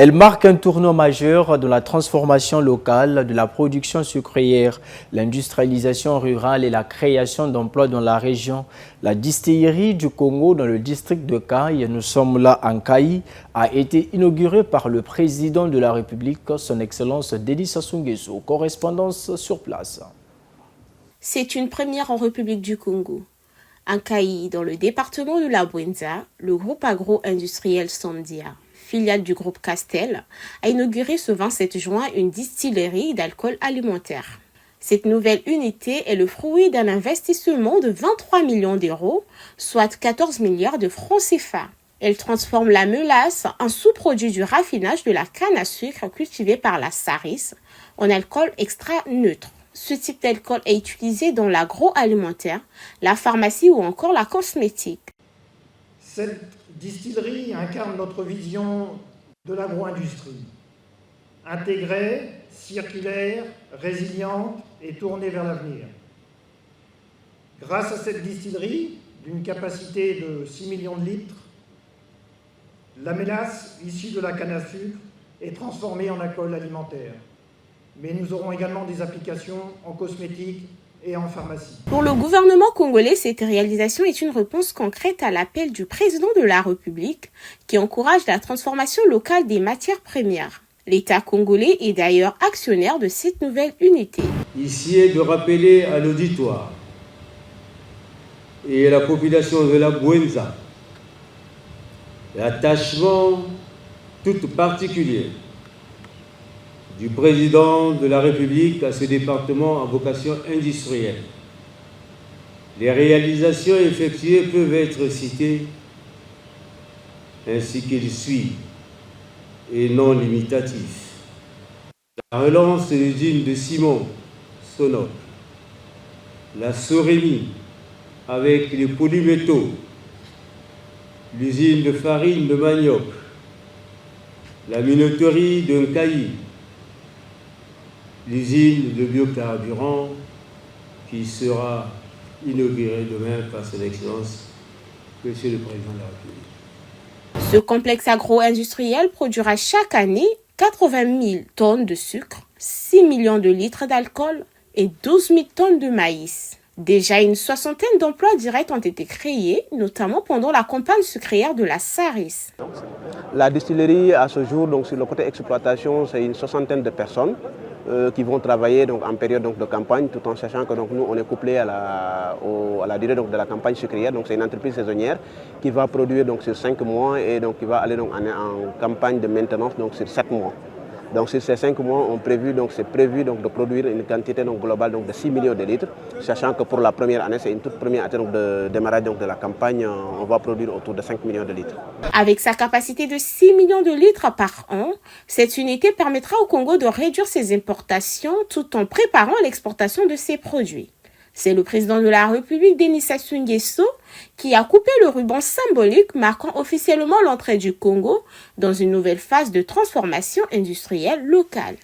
Elle marque un tournant majeur dans la transformation locale de la production sucrière, l'industrialisation rurale et la création d'emplois dans la région. La distillerie du Congo dans le district de Kayi, nous sommes là en Kayi, a été inaugurée par le président de la République, son Excellence Denis Sassou Nguesso. Correspondance sur place. C'est une première en République du Congo. En Kayi, dans le département de la Bouenza, le groupe agro-industriel Sandia, filiale du groupe Castel, a inauguré ce 27 juin une distillerie d'alcool alimentaire. Cette nouvelle unité est le fruit d'un investissement de 23 millions d'euros, soit 14 milliards de francs CFA. Elle transforme la mélasse, un sous-produit du raffinage de la canne à sucre cultivée par la Saris, en alcool extra neutre. Ce type d'alcool est utilisé dans l'agroalimentaire, la pharmacie ou encore la cosmétique. Cette distillerie incarne notre vision de l'agro-industrie, intégrée, circulaire, résiliente et tournée vers l'avenir. Grâce à cette distillerie, d'une capacité de 6 millions de litres, la mélasse issue de la canne à sucre est transformée en alcool alimentaire. Mais nous aurons également des applications en cosmétique et en pharmacie. Pour le gouvernement congolais, cette réalisation est une réponse concrète à l'appel du président de la République qui encourage la transformation locale des matières premières. L'État congolais est d'ailleurs actionnaire de cette nouvelle unité. Ici est de rappeler à l'auditoire et à la population de la Bouenza l'attachement tout particulier du président de la République à ce département à vocation industrielle. Les réalisations effectuées peuvent être citées ainsi qu'il suit et non limitatif. La relance de l'usine de Simon Sonoc, la Sorémie avec les polymétaux, l'usine de farine de manioc, la minoterie de Kayi, l'usine de biocarburant qui sera inaugurée demain par son Excellence, Monsieur le Président de la République. Ce complexe agro-industriel produira chaque année 80 000 tonnes de sucre, 6 millions de litres d'alcool et 12 000 tonnes de maïs. Déjà, une soixantaine d'emplois directs ont été créés, notamment pendant la campagne sucrière de la Saris. La distillerie, à ce jour, donc, sur le côté exploitation, c'est une soixantaine de personnes qui vont travailler donc, en période donc, de campagne, tout en sachant que donc, nous, on est couplé à la durée donc, de la campagne sucrière. Donc, c'est une entreprise saisonnière qui va produire donc, sur 5 mois et donc, qui va aller donc, en campagne de maintenance donc, sur 7 mois. Donc sur ces 5 mois, c'est prévu donc, de produire une quantité donc, globale donc, de 6 millions de litres, sachant que pour la première année, c'est une toute première année donc, de démarrage donc, de la campagne, on va produire autour de 5 millions de litres. Avec sa capacité de 6 millions de litres par an, cette unité permettra au Congo de réduire ses importations tout en préparant l'exportation de ses produits. C'est le président de la République, Denis Sassou Nguesso, qui a coupé le ruban symbolique marquant officiellement l'entrée du Congo dans une nouvelle phase de transformation industrielle locale.